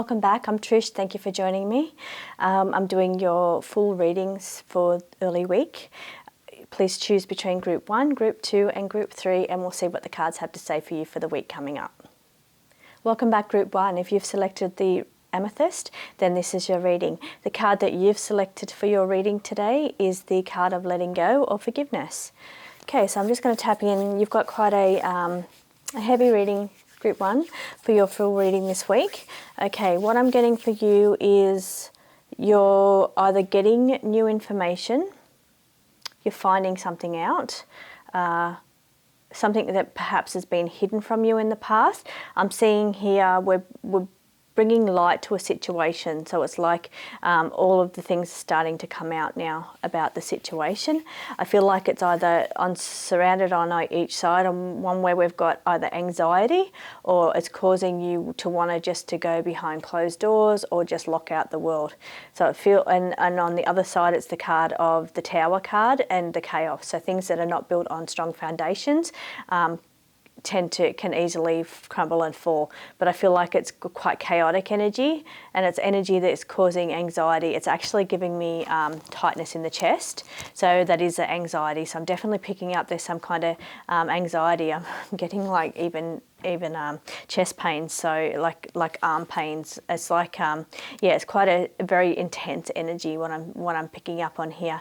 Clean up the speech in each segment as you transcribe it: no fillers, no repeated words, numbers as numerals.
Welcome back, I'm Trish, thank you for joining me. I'm doing your full readings for early week. Please choose between Group 1, Group 2 and Group 3 and we'll see what the cards have to say for you for the week coming up. Welcome back Group 1. If you've selected the Amethyst, then this is your reading. The card that you've selected for your reading today is the card of letting go or forgiveness. Okay, so I'm just going to tap in. You've got quite a heavy reading, Group 1, for your full reading this week. Okay, what I'm getting for you is you're either getting new information, you're finding something out, something that perhaps has been hidden from you in the past. I'm seeing here we're bringing light to a situation. So it's like all of the things are starting to come out now about the situation. I feel like it's either surrounded on each side, on one where we've got either anxiety or it's causing you to want to just to go behind closed doors or just lock out the world. So and on the other side it's the card of the Tower card and the chaos. So things that are not built on strong foundations can easily crumble and fall, but I feel like it's quite chaotic energy, and it's energy that's causing anxiety. It's actually giving me tightness in the chest, so that is the anxiety. So I'm definitely picking up there's some kind of anxiety. I'm getting like even chest pains, so like arm pains. It's like yeah, it's quite a very intense energy what I'm picking up on here.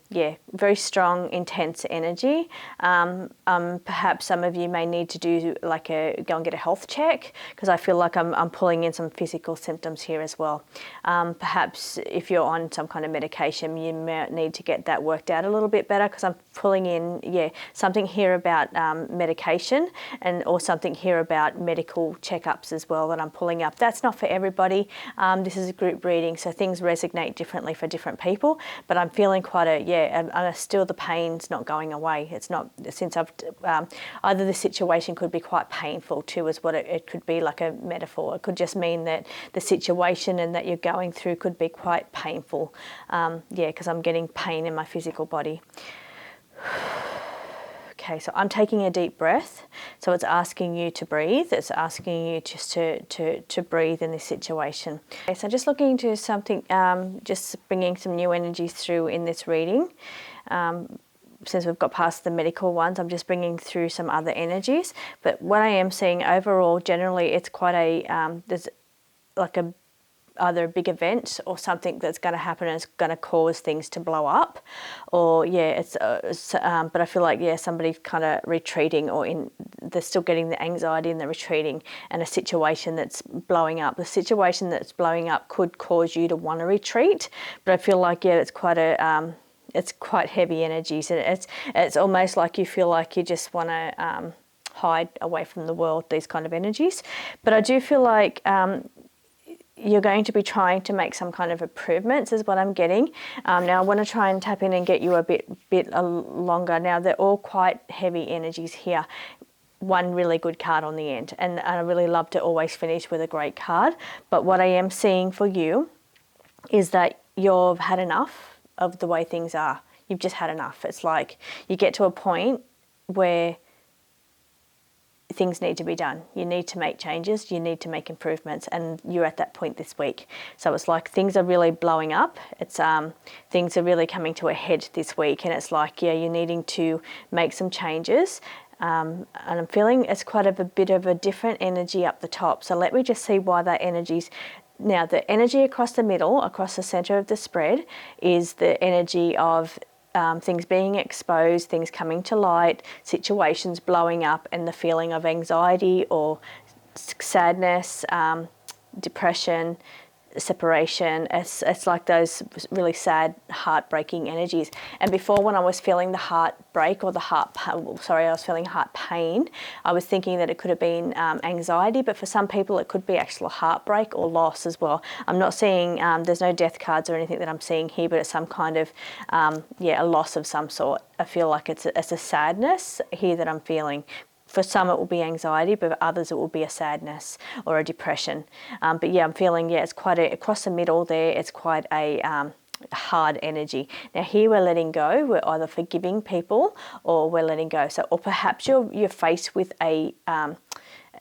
Yeah, very strong, intense energy. Perhaps some of you may need to do like go and get a health check, because I feel like I'm pulling in some physical symptoms here as well. Perhaps if you're on some kind of medication, you may need to get that worked out a little bit better, because I'm pulling in something here about medication, and or something here about medical checkups as well that I'm pulling up. That's not for everybody. This is a group reading, so things resonate differently for different people, but I'm feeling quite still the pain's not going away. It's not, since I've either the situation could be quite painful too, is what it could be, like a metaphor. It could just mean that the situation and that you're going through could be quite painful. Yeah, because I'm getting pain in my physical body. Okay, so I'm taking a deep breath. So it's asking you to breathe. It's asking you just to breathe in this situation. Okay, so just looking into something, just bringing some new energies through in this reading. Since we've got past the medical ones, I'm just bringing through some other energies. But what I am seeing overall, generally, it's quite there's like either a big event or something that's going to happen and it's going to cause things to blow up, or but I feel like somebody's kind of retreating, or they're still getting the anxiety and they're retreating, and a situation that's blowing up. The situation that's blowing up could cause you to want to retreat, but I feel like it's quite it's quite heavy energy. So it's almost like you feel like you just want to hide away from the world, these kind of energies. But I do feel like you're going to be trying to make some kind of improvements, is what I'm getting. Now I want to try and tap in and get you a bit longer. Now they're all quite heavy energies here. One really good card on the end, and I really love to always finish with a great card. But what I am seeing for you is that you've had enough of the way things are. You've just had enough. It's like you get to a point where things need to be done. You need to make changes, you need to make improvements, and you're at that point this week. So it's like things are really blowing up. It's things are really coming to a head this week, and it's like, you're needing to make some changes. And I'm feeling it's quite a bit of a different energy up the top. So let me just see why that energy's. Now the energy across the middle, across the center of the spread, is the energy of things being exposed, things coming to light, situations blowing up, and the feeling of anxiety or sadness, depression, separation. It's like those really sad, heartbreaking energies. And before, when I was feeling the heartbreak or I was feeling heart pain, I was thinking that it could have been anxiety, but for some people it could be actual heartbreak or loss as well. I'm not seeing, there's no death cards or anything that I'm seeing here, but it's some kind of, a loss of some sort. I feel like it's a sadness here that I'm feeling. For some it will be anxiety, but for others it will be a sadness or a depression. But I'm feeling, it's quite across the middle there, it's quite a hard energy. Now here we're letting go, we're either forgiving people or we're letting go. So, or perhaps you're faced with a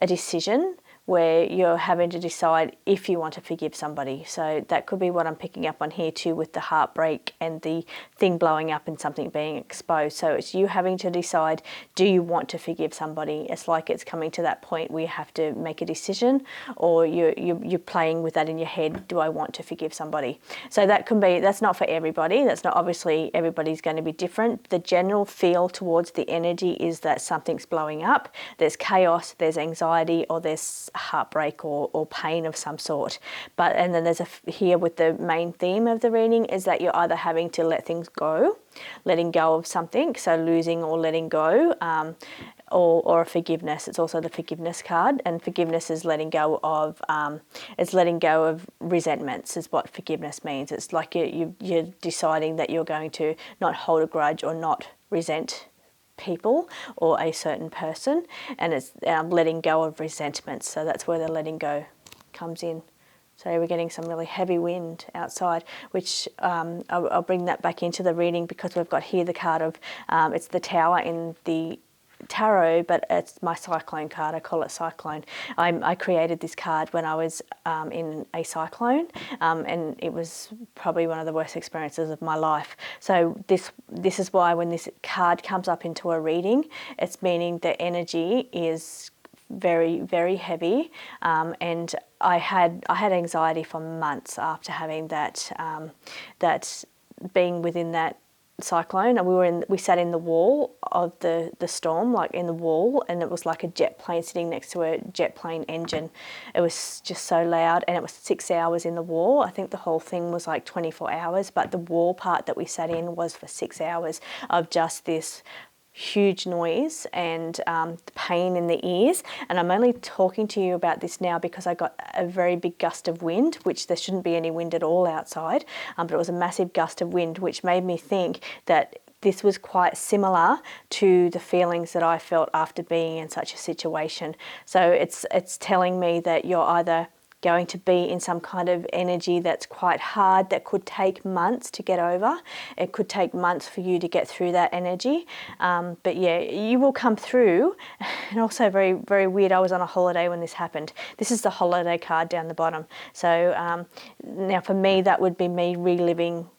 decision where you're having to decide if you want to forgive somebody. So that could be what I'm picking up on here too, with the heartbreak and the thing blowing up and something being exposed. So it's you having to decide, do you want to forgive somebody? It's like it's coming to that point where you have to make a decision, or you're playing with that in your head. Do I want to forgive somebody? So that can be, that's not for everybody. That's not, obviously everybody's going to be different. The general feel towards the energy is that something's blowing up. There's chaos, there's anxiety, or there's heartbreak or pain of some sort. But, and then there's here with the main theme of the reading is that you're either having to let things go, letting go of something, so losing or letting go, or a forgiveness. It's also the forgiveness card, and forgiveness is letting go of resentments is what forgiveness means. It's like you're deciding that you're going to not hold a grudge or not resent people or a certain person, and it's letting go of resentments. So that's where the letting go comes in. So we're getting some really heavy wind outside, which I'll bring that back into the reading, because we've got here the card of, it's the Tower in the tarot, but it's my cyclone card. I call it cyclone. I created this card when I was in a cyclone, and it was probably one of the worst experiences of my life. So this is why when this card comes up into a reading, it's meaning the energy is very, very heavy, and I had anxiety for months after having that being within that cyclone. And we sat in the wall of the storm, like in the wall, and it was like a jet plane sitting next to a jet plane engine. It was just so loud, and it was 6 hours in the wall. I think the whole thing was like 24 hours, but the wall part that we sat in was for 6 hours of just this huge noise and pain in the ears. And I'm only talking to you about this now because I got a very big gust of wind, which there shouldn't be any wind at all outside, but it was a massive gust of wind, which made me think that this was quite similar to the feelings that I felt after being in such a situation. So it's telling me that you're either going to be in some kind of energy that's quite hard, that could take months to get over. It could take months for you to get through that energy. But yeah, you will come through. And also very, very weird, I was on a holiday when this happened. This is the holiday card down the bottom. So now for me, that would be me reliving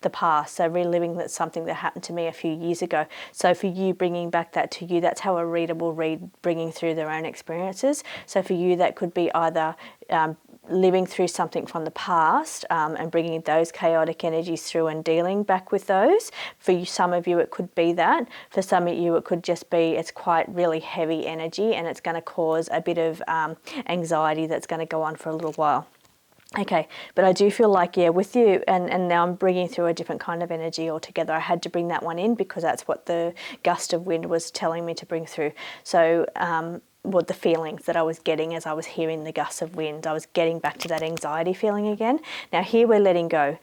the past, so reliving that something that happened to me a few years ago. So for you, bringing back that to you, that's how a reader will read, bringing through their own experiences. So for you, that could be either living through something from the past and bringing those chaotic energies through and dealing back with those. For you, some of you, it could be that. For some of you, it could just be it's quite really heavy energy, and it's going to cause a bit of anxiety that's going to go on for a little while. Okay, but I do feel like, yeah, with you, and now I'm bringing through a different kind of energy altogether. I had to bring that one in because that's what the gust of wind was telling me to bring through. So what the feelings that I was getting as I was hearing the gusts of wind, I was getting back to that anxiety feeling again. Now here we're letting go.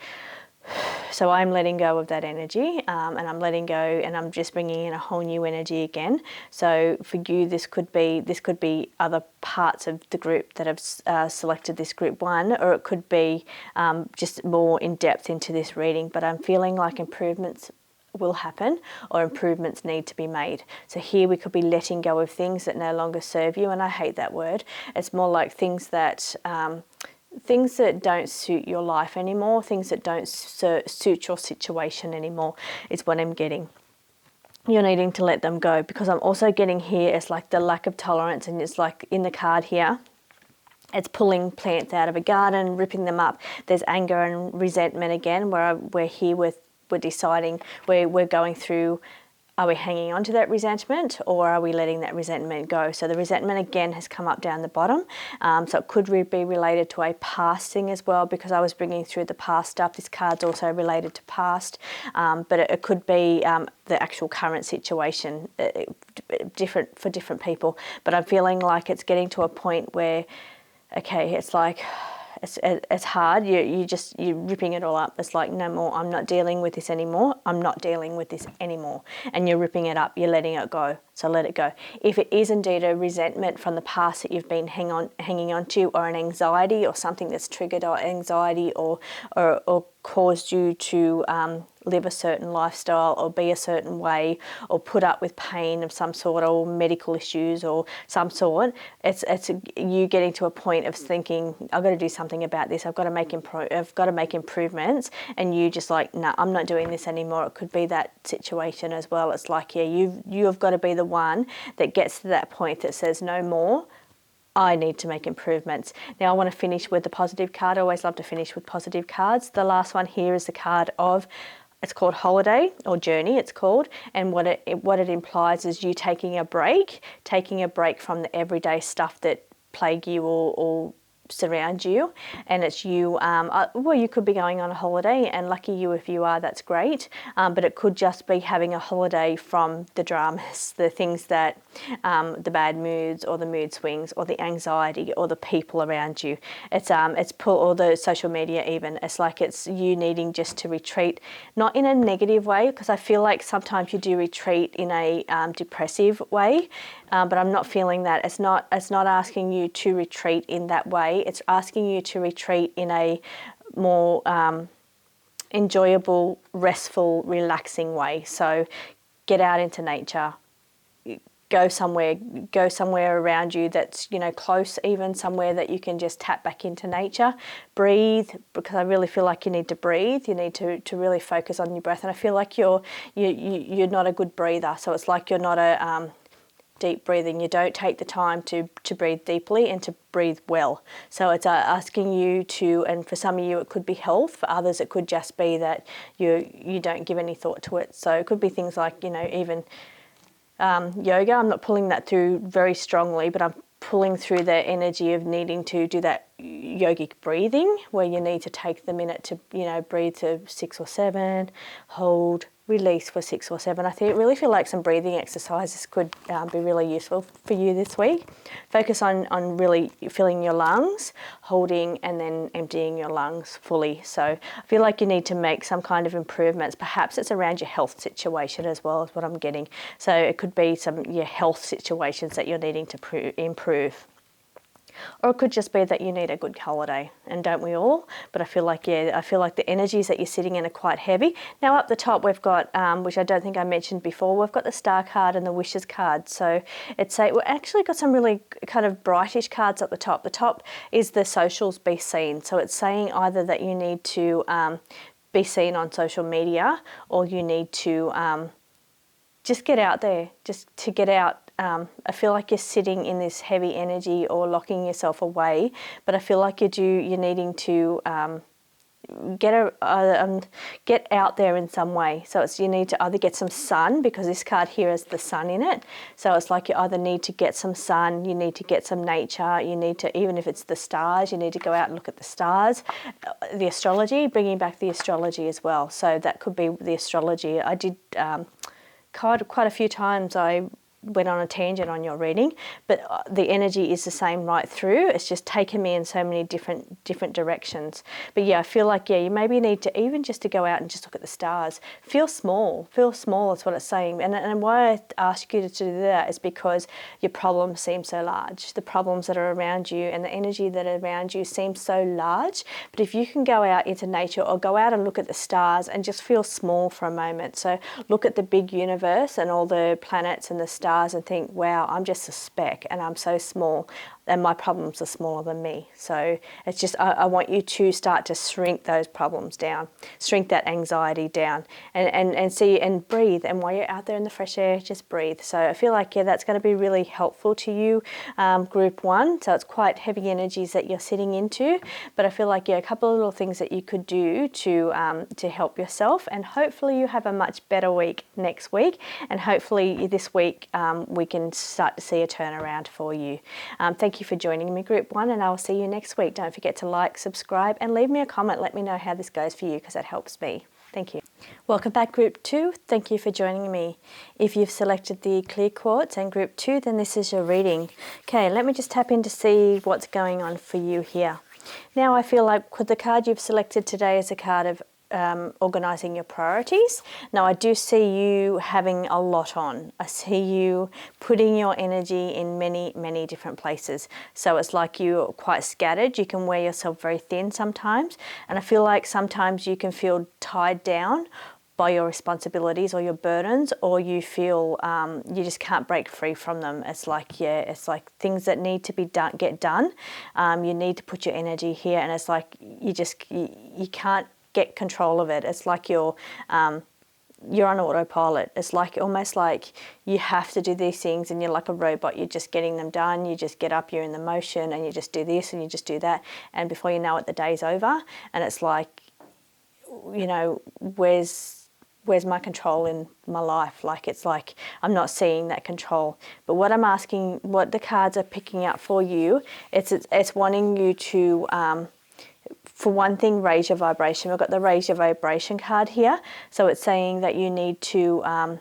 So I'm letting go of that energy, and I'm letting go, and I'm just bringing in a whole new energy again. So for you, this could be other parts of the group that have selected this group one, or it could be just more in depth into this reading. But I'm feeling like improvements will happen, or improvements need to be made. So here we could be letting go of things that no longer serve you, and I hate that word. It's more like things that don't suit your life anymore, things that don't suit your situation anymore is what I'm getting. You're needing to let them go, because I'm also getting here, it's like the lack of tolerance, and it's like in the card here, it's pulling plants out of a garden, ripping them up. There's anger and resentment again, where we're here with, we're deciding, we're going through, are we hanging on to that resentment, or are we letting that resentment go? So the resentment again has come up down the bottom. So it could be related to a past thing as well, because I was bringing through the past stuff. This card's also related to past, but it could be the actual current situation, different for different people. But I'm feeling like it's getting to a point where, okay, it's like, it's hard, you're ripping it all up. It's like, no more, I'm not dealing with this anymore, I'm not dealing with this anymore. And you're ripping it up, you're letting it go, so let it go. If it is indeed a resentment from the past that you've been hanging on to, or an anxiety, or something that's triggered or anxiety or caused you to live a certain lifestyle or be a certain way or put up with pain of some sort or medical issues or some sort. It's you getting to a point of thinking, I've got to do something about this. I've got to make improvements, and you just like, no, I'm not doing this anymore. It could be that situation as well. It's like, yeah, you've got to be the one that gets to that point that says no more. I need to make improvements. Now I want to finish with the positive card. I always love to finish with positive cards. The last one here is the card of, it's called holiday or journey, it's called. And what it implies is you taking a break from the everyday stuff that plague you or surround you, and it's you, well, you could be going on a holiday, and lucky you if you are, that's great, but it could just be having a holiday from the dramas, the things that, the bad moods or the mood swings or the anxiety or the people around you. It's or the social media even. It's like it's you needing just to retreat, not in a negative way, because I feel like sometimes you do retreat in a depressive way, but I'm not feeling that. It's not asking you to retreat in that way. It's asking you to retreat in a more enjoyable, restful, relaxing way. So get out into nature, go somewhere around you that's, you know, close, even somewhere that you can just tap back into nature. Breathe, because I really feel like you need to breathe. You need to really focus on your breath. And I feel like you're not a good breather. So it's like you're not a deep breathing. You don't take the time to breathe deeply and to breathe well. So it's asking you to, and for some of you it could be health, for others it could just be that you don't give any thought to it. So it could be things like, you know, even yoga. I'm not pulling that through very strongly, but I'm pulling through the energy of needing to do that yogic breathing, where you need to take the minute to, you know, breathe to 6 or 7, hold, release for 6 or 7. I really feel like some breathing exercises could be really useful for you this week. Focus on really filling your lungs, holding and then emptying your lungs fully. So I feel like you need to make some kind of improvements. Perhaps it's around your health situation as well, is what I'm getting. So it could be some your health situations that you're needing to improve. Or it could just be that you need a good holiday, and don't we all? But I feel like the energies that you're sitting in are quite heavy. Now up the top we've got, which I don't think I mentioned before, we've got the Star card and the Wishes card. So we've actually got some really kind of brightish cards up the top. The top is the socials be seen. So it's saying either that you need to be seen on social media, or you need to just get out there, just to get out. I feel like you're sitting in this heavy energy or locking yourself away, but I feel like you're needing to get out there in some way. So you need to either get some sun, because this card here has the sun in it. So it's like you either need to get some sun, you need to get some nature, you need to, even if it's the stars, you need to go out and look at the stars. The astrology, bringing back the astrology as well. So that could be the astrology. I did quite a few times. I went on a tangent on your reading, but the energy is the same right through. It's just taken me in so many different directions. But yeah, I feel like, yeah, you maybe need to even just to go out and just look at the stars. Feel small is what it's saying. And why I ask you to do that is because your problems seem so large. The problems that are around you and the energy that are around you seems so large. But if you can go out into nature or go out and look at the stars and just feel small for a moment. So look at the big universe and all the planets and the stars and think, wow, I'm just a speck and I'm so small and my problems are smaller than me. So it's just, I want you to start to shrink those problems down, shrink that anxiety down, and see and breathe. And while you're out there in the fresh air, just breathe. So I feel like, yeah, that's going to be really helpful to you, group 1. So it's quite heavy energies that you're sitting into, but I feel like, yeah, a couple of little things that you could do to help yourself, and hopefully you have a much better week next week, and hopefully this week we can start to see a turnaround for you. Thank you for joining me, Group 1, and I will see you next week. Don't forget to like, subscribe, and leave me a comment. Let me know how this goes for you, because that helps me. Thank you. Welcome back, Group 2. Thank you for joining me. If you've selected the Clear Quartz and Group 2, then this is your reading. Okay, let me just tap in to see what's going on for you here. Now I feel like the card you've selected today is a card of organising your priorities. Now I do see you having a lot on. I see you putting your energy in many different places. So it's like you're quite scattered. You can wear yourself very thin sometimes, and I feel like sometimes you can feel tied down, by your responsibilities or your burdens, or you feel you just can't break free from them. It's like, it's like things that need to be done, get done. You need to put your energy here, and it's like you can't get control of it. It's like you're on autopilot. It's like almost like you have to do these things, and you're like a robot. You're just getting them done. You just get up, you're in the motion, and you just do this and you just do that. And before you know it, the day's over. And it's like, where's my control in my life? Like, it's like I'm not seeing that control. But what I'm asking, what the cards are picking up for you, it's wanting you to, for one thing, raise your vibration. We've got the raise your vibration card here. So it's saying that you need to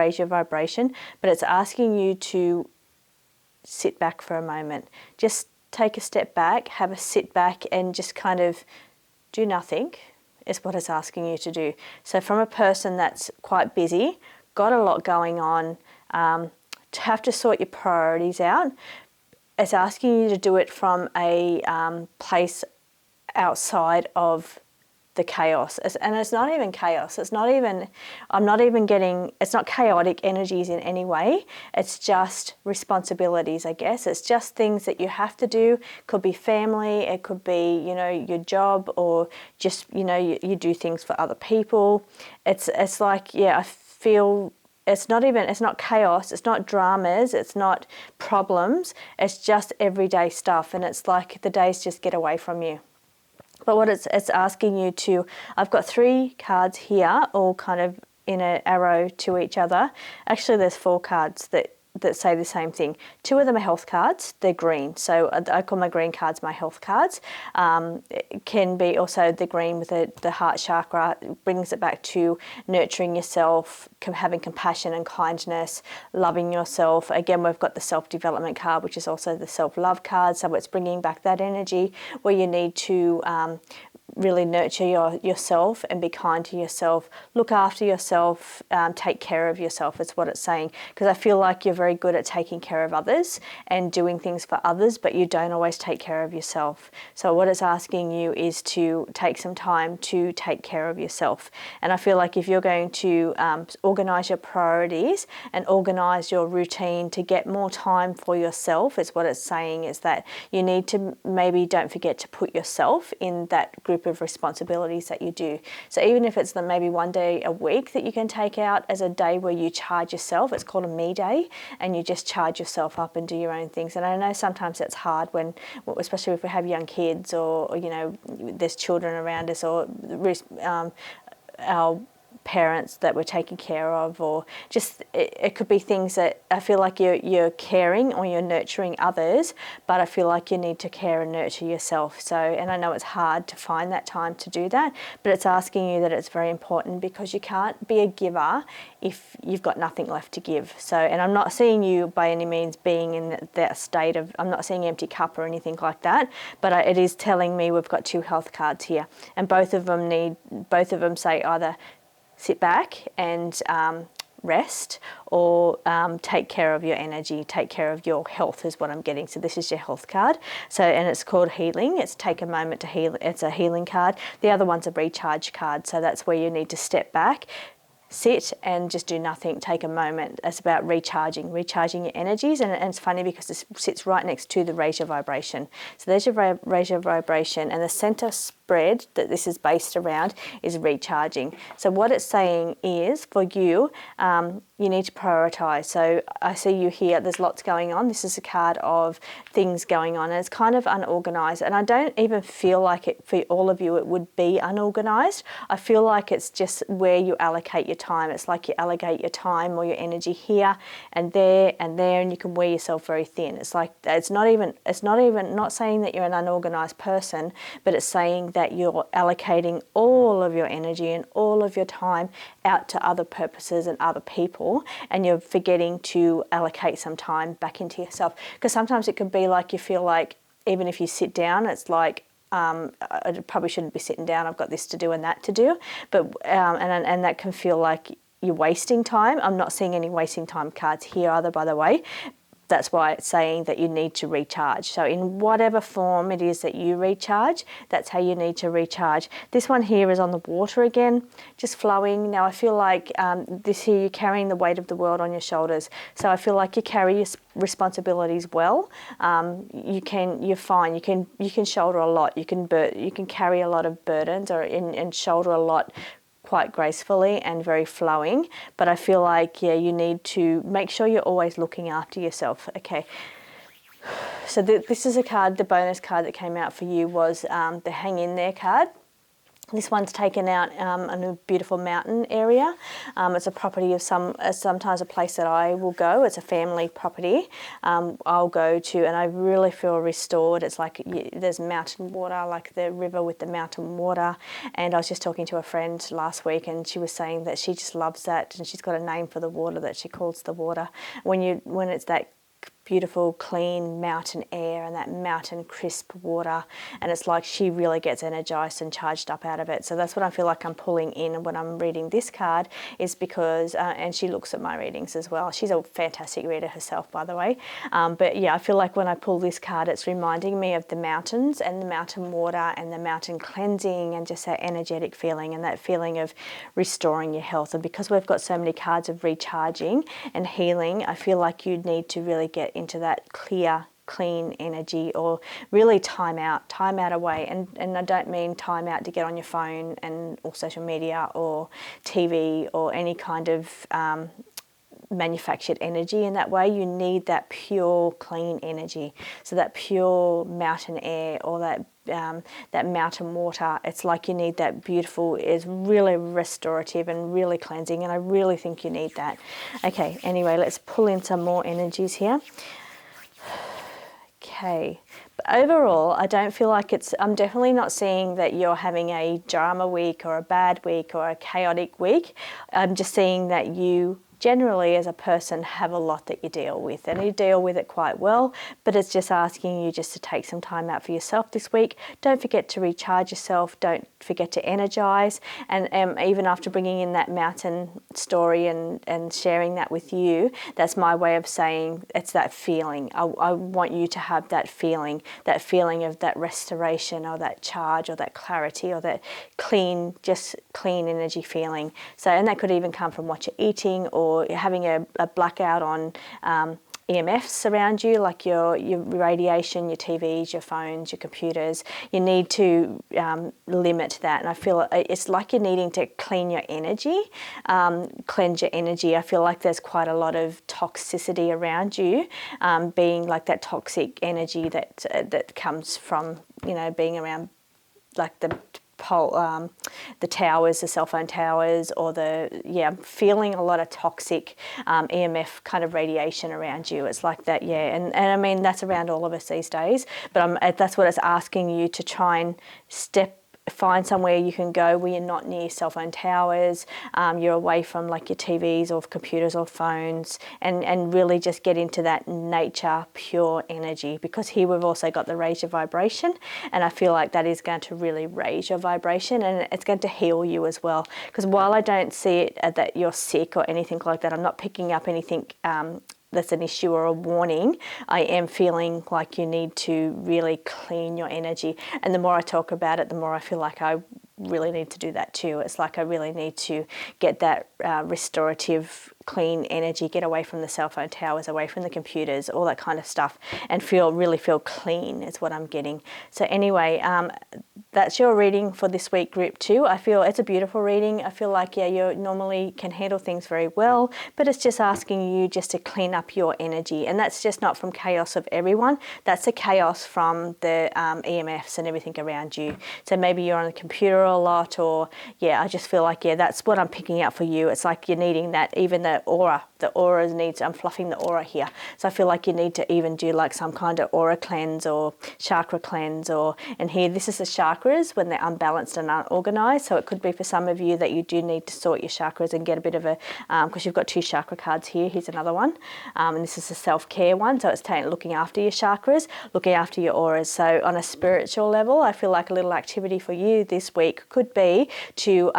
raise your vibration, but it's asking you to sit back for a moment. Just take a step back, have a sit back, and just kind of do nothing is what it's asking you to do. So from a person that's quite busy, got a lot going on, to have to sort your priorities out, it's asking you to do it from a place outside of the chaos. And it's not even chaos. It's not chaotic energies in any way. It's just responsibilities, I guess. It's just things that you have to do. It could be family, it could be, your job, or just, you do things for other people. It's like, I feel it's not chaos, it's not dramas, it's not problems, it's just everyday stuff. And it's like the days just get away from you. But what it's asking you to, I've got 3 cards here, all kind of in an arrow to each other. Actually, there's 4 cards that say the same thing. 2 of them are health cards, they're green. So I call my green cards my health cards. It can be also the green with the heart chakra. It brings it back to nurturing yourself, having compassion and kindness, loving yourself. Again, we've got the self-development card, which is also the self-love card. So it's bringing back that energy where you need to really nurture yourself and be kind to yourself, look after yourself, take care of yourself is what it's saying. Because I feel like you're very good at taking care of others and doing things for others, but you don't always take care of yourself. So what it's asking you is to take some time to take care of yourself. And I feel like if you're going to organise your priorities and organise your routine to get more time for yourself, is what it's saying, is that you need to maybe don't forget to put yourself in that group of responsibilities that you do. So even if it's maybe one day a week that you can take out as a day where you charge yourself, it's called a me day, and you just charge yourself up and do your own things. And I know sometimes it's hard when, especially if we have young kids, or there's children around us, or our parents that we're taking care of, or just it could be things that I feel like you're caring or you're nurturing others, but I feel like you need to care and nurture yourself. So, and I know it's hard to find that time to do that, but it's asking you that it's very important, because you can't be a giver if you've got nothing left to give. So, and I'm not seeing you by any means being in that state of, I'm not seeing empty cup or anything like that, but it is telling me we've got 2 health cards here, and both of them say either sit back and rest, or take care of your energy, take care of your health is what I'm getting. So this is your health card. So, and it's called healing. It's take a moment to heal. It's a healing card. The other one's a recharge card. So that's where you need to step back, sit and just do nothing, take a moment. It's about recharging your energies. And it's funny because this sits right next to the raise your vibration. So there's your raise your vibration, and the center spread that this is based around is recharging. So what it's saying is, for you, you need to prioritize. So I see you here, there's lots going on. This is a card of things going on, and it's kind of unorganized. And I don't even feel like it, for all of you, it would be unorganized. I feel like it's just where you allocate your time. It's like you allocate your time or your energy here and there, and you can wear yourself very thin. It's like, it's not saying that you're an unorganized person, but it's saying that you're allocating all of your energy and all of your time out to other purposes and other people, and you're forgetting to allocate some time back into yourself. Because sometimes it could be like you feel like even if you sit down, it's like, I probably shouldn't be sitting down, I've got this to do and that to do, but and that can feel like you're wasting time. I'm not seeing any wasting time cards here either, by the way. that's why it's saying that you need to recharge. So in whatever form it is that you recharge, that's how you need to recharge. This one here is on the water again, just flowing. Now I feel like this here, you're carrying the weight of the world on your shoulders. So I feel like you carry your responsibilities well. You're fine. You can shoulder a lot. You can carry a lot of burdens and shoulder a lot quite gracefully and very flowing. But I feel like, yeah, you need to make sure you're always looking after yourself. Okay. So this is a card, the bonus card that came out for you was the Hang In There card. This one's taken out in a beautiful mountain area. It's a property of sometimes a place that I will go. It's a family property. I'll go to, and I really feel restored. It's like there's mountain water, like the river with the mountain water. And I was just talking to a friend last week, and she was saying that she just loves that, and she's got a name for the water that she calls the water. When it's that beautiful clean mountain air and that mountain crisp water, and it's like she really gets energized and charged up out of it. So that's what I feel like I'm pulling in when I'm reading this card, is because and she looks at my readings as well. She's a fantastic reader herself, by the way, but yeah, I feel like when I pull this card, it's reminding me of the mountains and the mountain water and the mountain cleansing and just that energetic feeling and that feeling of restoring your health. And because we've got so many cards of recharging and healing, I feel like you need to really get into that clear, clean energy, or really time out away. And I don't mean time out to get on your phone or social media or TV or any kind of manufactured energy in that way. You need that pure, clean energy. So that pure mountain air or that mountain water, it's like you need that beautiful, is really restorative and really cleansing, and I really think you need that. Okay, anyway, let's pull in some more energies here. Okay, but overall, I don't feel like I'm definitely not seeing that you're having a drama week or a bad week or a chaotic week. I'm just seeing that you generally as a person have a lot that you deal with, and you deal with it quite well, but it's just asking you just to take some time out for yourself this week. Don't forget to recharge yourself, don't forget to energize, and even after bringing in that mountain story and sharing that with you, that's my way of saying it's that feeling. I want you to have that feeling of that restoration or that charge or that clarity or that clean energy feeling. So, and that could even come from what you're eating, or having a blackout on EMFs around you, like your radiation, your TVs, your phones, your computers. You need to limit that. And I feel it's like you're needing to clean your energy, cleanse your energy. I feel like there's quite a lot of toxicity around you, being like that toxic energy that comes from, being around like the towers, the cell phone towers, or feeling a lot of toxic EMF kind of radiation around you. It's like that, yeah. And I mean, that's around all of us these days, but that's what it's asking you to try and find somewhere you can go where you're not near cell phone towers, you're away from like your TVs or computers or phones, and really just get into that nature, pure energy, because here we've also got the raise your vibration, and I feel like that is going to really raise your vibration, and it's going to heal you as well. Because while I don't see it that you're sick or anything like that, I'm not picking up anything that's an issue or a warning. I am feeling like you need to really clean your energy. And the more I talk about it, the more I feel like I really need to do that too. It's like I really need to get that restorative, clean energy, get away from the cell phone towers, away from the computers, all that kind of stuff, and really feel clean is what I'm getting. So anyway, that's your reading for this week, group 2. I feel it's a beautiful reading. I feel like, yeah, you normally can handle things very well, but it's just asking you just to clean up your energy. And that's just not from chaos of everyone. That's the chaos from the EMFs and everything around you. So maybe you're on the computer a lot, or, yeah, I just feel like, yeah, that's what I'm picking out for you. It's like you're needing that, even the aura. The aura needs, I'm fluffing the aura here. So I feel like you need to even do like some kind of aura cleanse or chakra cleanse, and here, this is the chakras when they're unbalanced and unorganized. So it could be for some of you that you do need to sort your chakras and get a bit of a, because you've got 2 chakra cards here. Here's another one. And this is a self-care one. So it's looking after your chakras, looking after your auras. So on a spiritual level, I feel like a little activity for you this week could be to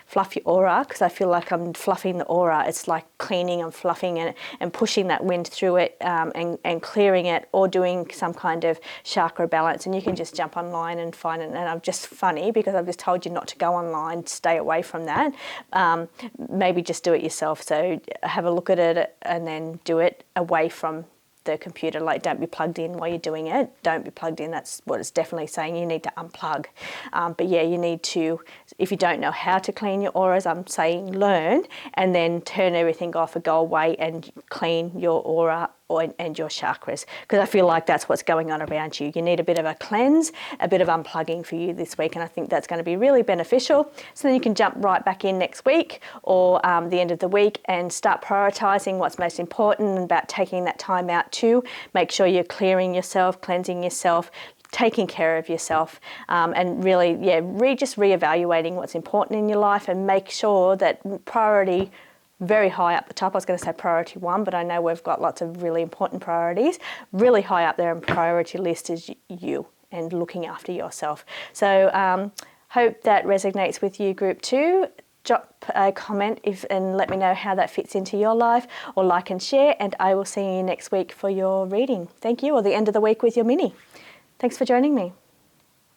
fluff your aura, because I feel like I'm fluffing the aura. It's like cleaning and fluffing and pushing that wind through it, and clearing it, or doing some kind of chakra balance. And you can just jump online and find it. And I'm just funny because I've just told you not to go online, stay away from that. Maybe just do it yourself. So have a look at it and then do it away from the computer. Like, don't be plugged in while you're doing it. Don't be plugged in. That's what it's definitely saying. You need to unplug. But yeah, you need to, if you don't know how to clean your auras, I'm saying learn, and then turn everything off and go away and clean your aura and your chakras, because I feel like that's what's going on around you. You need a bit of a cleanse, a bit of unplugging for you this week, and I think that's going to be really beneficial. So then you can jump right back in next week or the end of the week and start prioritising what's most important, and about taking that time out to make sure you're clearing yourself, cleansing yourself, taking care of yourself, and really, just reevaluating what's important in your life, and make sure that priority very high up the top. I was going to say priority 1, but I know we've got lots of really important priorities. Really high up there on priority list is you and looking after yourself. So hope that resonates with you, group 2. Drop a comment and let me know how that fits into your life, or like and share, and I will see you next week for your reading. Thank you, or the end of the week with your mini. Thanks for joining me.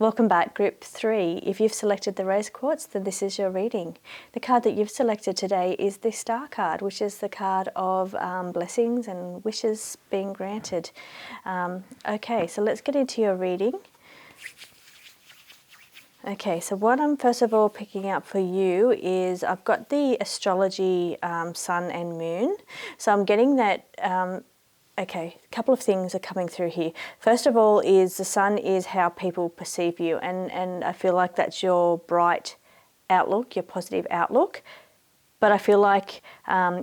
Welcome back, group 3. If you've selected the rose quartz, then this is your reading. The card that you've selected today is the star card, which is the card of blessings and wishes being granted. Okay, so let's get into your reading. Okay, so what I'm first of all picking up for you is I've got the astrology sun and moon. So I'm getting that. Okay, a couple of things are coming through here. First of all is the sun is how people perceive you, and I feel like that's your bright outlook, your positive outlook. But I feel like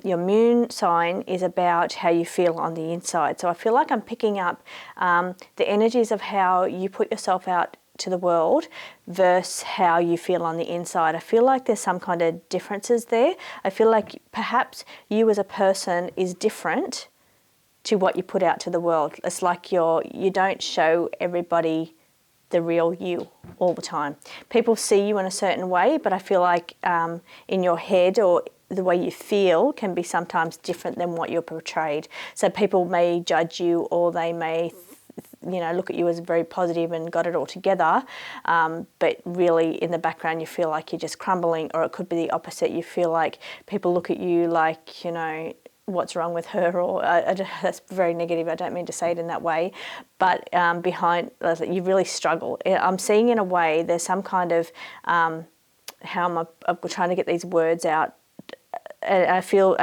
your moon sign is about how you feel on the inside. So I feel like I'm picking up the energies of how you put yourself out to the world versus how you feel on the inside. I feel like there's some kind of differences there. I feel like perhaps you as a person is different to what you put out to the world. It's like you don't show everybody the real you all the time. People see you in a certain way, but I feel like in your head or the way you feel can be sometimes different than what you're portrayed. So people may judge you, or they may look at you as very positive and got it all together, but really in the background you feel like you're just crumbling. Or it could be the opposite. You feel like people look at you like, what's wrong with her, or that's very negative. I don't mean to say it in that way, but behind, you really struggle. I'm seeing in a way there's some kind of I'm trying to get these words out, and I feel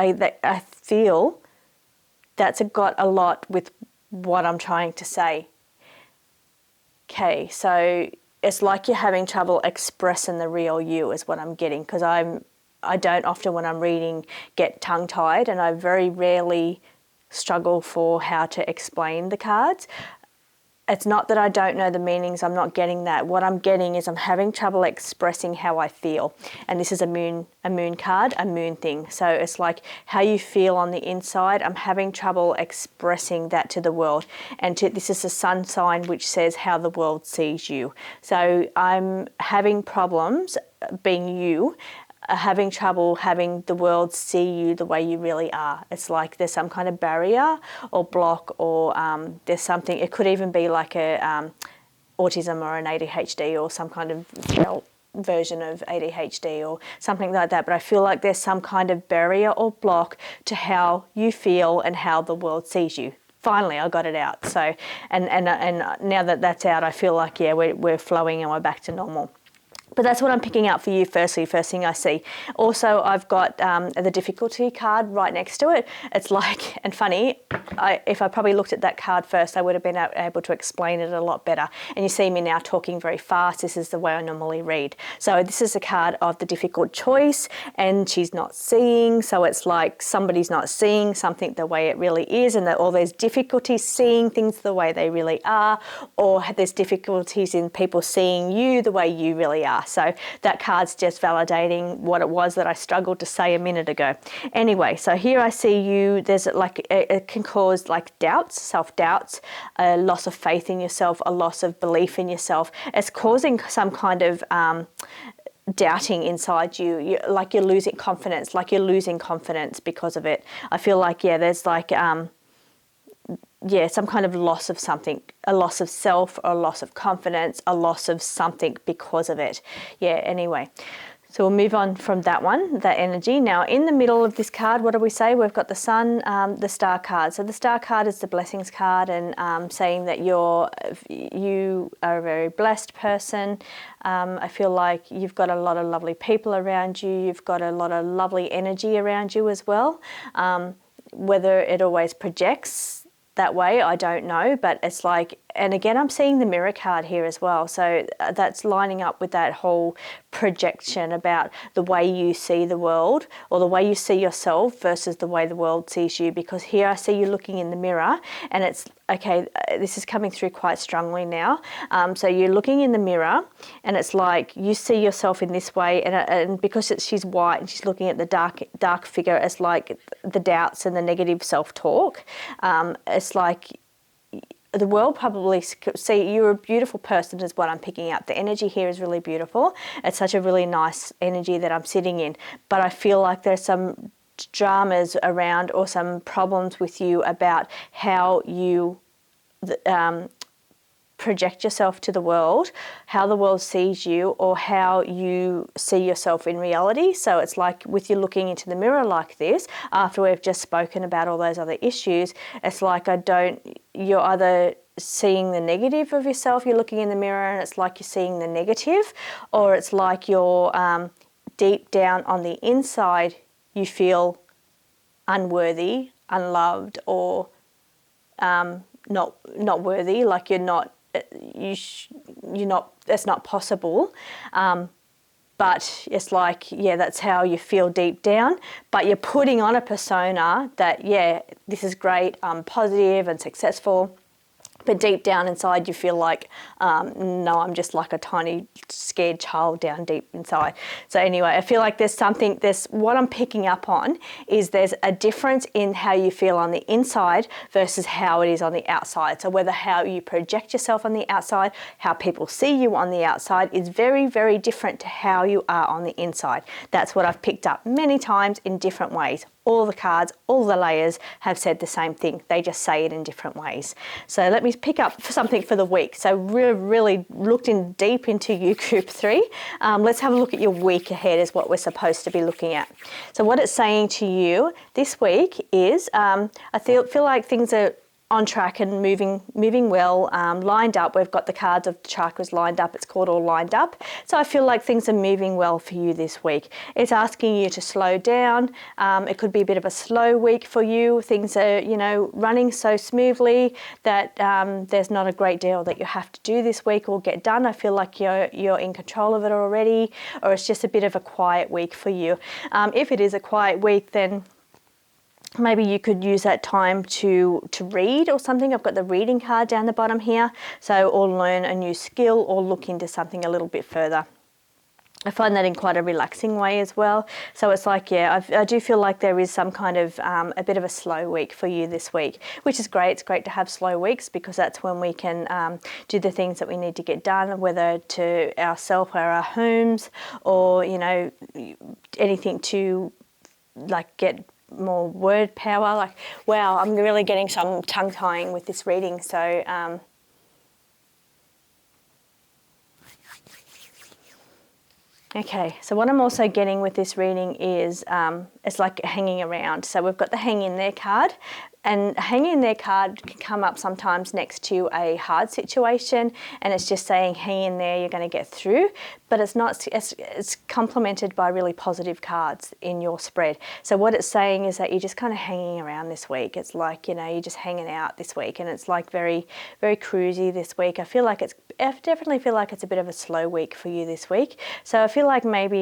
that's got a lot with what I'm trying to say. Okay, so it's like you're having trouble expressing the real you is what I'm getting, because I don't often, when I'm reading, get tongue-tied, and I very rarely struggle for how to explain the cards. It's not that I don't know the meanings, I'm not getting that. What I'm getting is I'm having trouble expressing how I feel. And this is a moon card, a moon thing. So it's like how you feel on the inside. I'm having trouble expressing that to the world. And this is a sun sign, which says how the world sees you. So I'm having problems being you, having trouble having the world see you the way you really are. It's like there's some kind of barrier or block, or there's something. It could even be like a autism or an ADHD, or some kind of version of ADHD or something like that. But I feel like there's some kind of barrier or block to how you feel and how the world sees you. Finally, I got it out. So, and now that that's out, I feel like, we're flowing and we're back to normal. But that's what I'm picking up for you first thing I see. Also, I've got the difficulty card right next to it. It's like, and funny, if I probably looked at that card first, I would have been able to explain it a lot better. And you see me now talking very fast. This is the way I normally read. So this is a card of the difficult choice, and she's not seeing. So it's like somebody's not seeing something the way it really is, and or there's difficulties seeing things the way they really are, or there's difficulties in people seeing you the way you really are. So that card's just validating what it was that I struggled to say a minute ago. Anyway, so here I see you, there's like, it can cause like doubts, self-doubts, a loss of faith in yourself, a loss of belief in yourself. It's causing some kind of doubting inside you, like you're losing confidence, because of it. I feel like, there's like, some kind of loss of something, a loss of self, or a loss of confidence, a loss of something because of it. Anyway. So we'll move on from that one, that energy. Now, in the middle of this card, what do we say? We've got the Sun, the Star card. So the Star card is the blessings card, and saying that you are a very blessed person. I feel like you've got a lot of lovely people around you. You've got a lot of lovely energy around you as well. Whether it always projects that way, I don't know, but it's like, and again, I'm seeing the Mirror card here as well. So that's lining up with that whole projection about the way you see the world, or the way you see yourself versus the way the world sees you. Because here I see you looking in the mirror, and it's, okay, this is coming through quite strongly now. So you're looking in the mirror, and it's like you see yourself in this way, and because she's white and she's looking at the dark figure, it's like the doubts and the negative self-talk. It's like the world probably see you're a beautiful person is what I'm picking up. The energy here is really beautiful. It's such a really nice energy that I'm sitting in. But I feel like there's some dramas around, or some problems with you about how you project yourself to the world, how the world sees you, or how you see yourself in reality. So it's like with you looking into the mirror like this, after we've just spoken about all those other issues, it's like you're either seeing the negative of yourself, you're looking in the mirror and it's like you're seeing the negative, or it's like you're deep down on the inside, you feel unworthy, unloved, or not worthy, like you're not, that's not possible. But it's like, that's how you feel deep down. But you're putting on a persona that, this is great, I'm positive and successful. But deep down inside, you feel like, no, I'm just like a tiny scared child down deep inside. So anyway, I feel like what I'm picking up on is there's a difference in how you feel on the inside versus how it is on the outside. So whether how you project yourself on the outside, how people see you on the outside is very, very different to how you are on the inside. That's what I've picked up many times in different ways. All the cards, all the layers have said the same thing. They just say it in different ways. So let me pick up something for the week. So really looked in deep into you, Group 3. Let's have a look at your week ahead is what we're supposed to be looking at. So what it's saying to you this week is, I feel like things are on track and moving well, lined up. We've got the cards of the chakras lined up. It's called all lined up. So I feel like things are moving well for you this week. It's asking you to slow down. It could be a bit of a slow week for you. Things are, running so smoothly that there's not a great deal that you have to do this week or get done. I feel like you're in control of it already, or it's just a bit of a quiet week for you. If it is a quiet week, then maybe you could use that time to read or something. I've got the reading card down the bottom here. So, or learn a new skill or look into something a little bit further. I find that in quite a relaxing way as well. So it's like, I do feel like there is some kind of a bit of a slow week for you this week, which is great. It's great to have slow weeks because that's when we can do the things that we need to get done, whether to ourselves or our homes, or, anything to like get more word power. Like, wow, I'm really getting some tongue tying with this reading. So okay, so what I'm also getting with this reading is it's like hanging around. So we've got the hang in there card, and hang in there card can come up sometimes next to a hard situation, and it's just saying hang in there, you're going to get through. But it's not. It's complemented by really positive cards in your spread. So what it's saying is that you're just kind of hanging around this week. It's like, you're just hanging out this week, and it's like very, very cruisy this week. I definitely feel like it's a bit of a slow week for you this week. So I feel like maybe,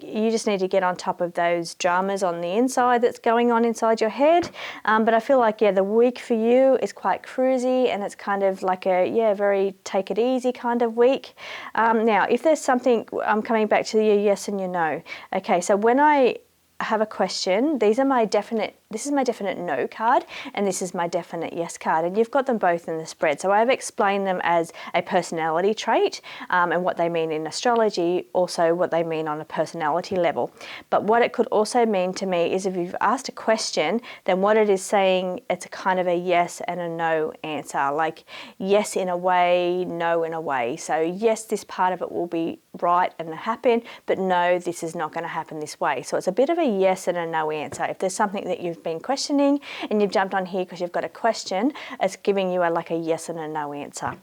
you just need to get on top of those dramas on the inside that's going on inside your head. But I feel like, the week for you is quite cruisy, and it's kind of like a, very take it easy kind of week. Now, if there's something, I'm coming back to your yes and your no. Okay, so when I have a question, these are my definite definite no card, and this is my definite yes card, and you've got them both in the spread. So I've explained them as a personality trait, and what they mean in astrology, also what they mean on a personality level. But what it could also mean to me is if you've asked a question, then what it is saying, it's a kind of a yes and a no answer, like yes in a way, no in a way. So yes, this part of it will be right and happen, but no, this is not going to happen this way. So it's a bit of a yes and a no answer. If there's something that you've been questioning and you've jumped on here because you've got a question, it's giving you like a yes and a no answer.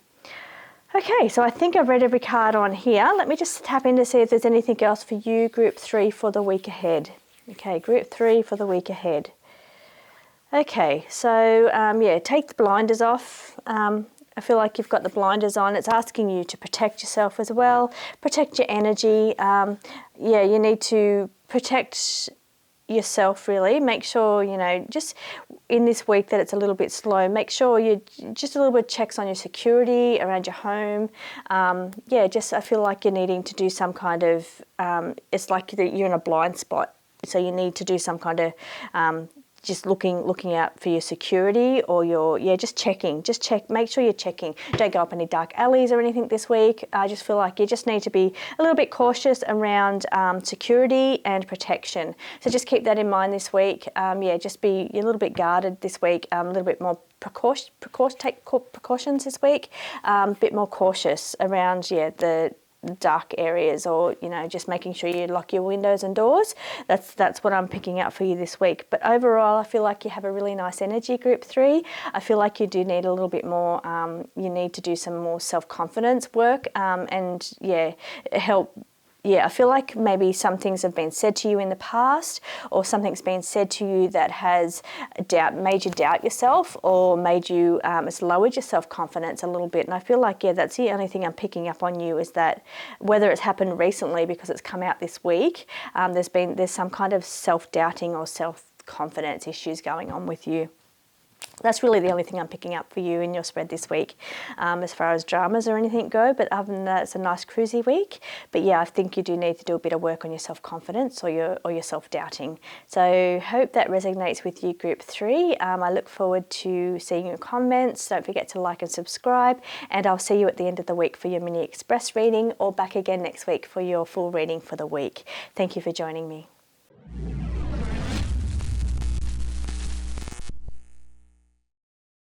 Okay, so I think I've read every card on here. Let me just tap in to see if there's anything else for you, Group 3, for the week ahead. Okay, Group 3 for the week ahead. Okay, so yeah, take the blinders off. I feel like you've got the blinders on. It's asking you to protect yourself as well, protect your energy. Yeah, you need to protect yourself really. Make sure, you know, just in this week that it's a little bit slow, make sure you just a little bit of checks on your security around your home. Yeah, just I feel like you're needing to do some kind of, it's like you're in a blind spot. So you need to do some kind of just looking out for your security, or your, yeah, just check, make sure you're checking. Don't go up any dark alleys or anything this week. I just feel like you just need to be a little bit cautious around security and protection. So just keep that in mind this week. Yeah, just be a little bit guarded this week, a little bit more take precautions this week, a bit more cautious around, yeah, the dark areas, or, you know, just making sure you lock your windows and doors. That's what I'm picking up for you this week. But overall, I feel like you have a really nice energy, Group 3. I feel like you do need a little bit more, you need to do some more self-confidence work, and yeah, help. Yeah, I feel like maybe some things have been said to you in the past, or something's been said to you that has made you doubt yourself, or made you, it's lowered your self-confidence a little bit. And I feel like, yeah, that's the only thing I'm picking up on you, is that whether it's happened recently because it's come out this week, there's some kind of self-doubting or self-confidence issues going on with you. That's really the only thing I'm picking up for you in your spread this week, as far as dramas or anything go. But other than that, it's a nice cruisy week. But yeah, I think you do need to do a bit of work on your self-confidence or your self-doubting. So hope that resonates with you, Group 3. I look forward to seeing your comments. Don't forget to like and subscribe. And I'll see you at the end of the week for your mini express reading, or back again next week for your full reading for the week. Thank you for joining me.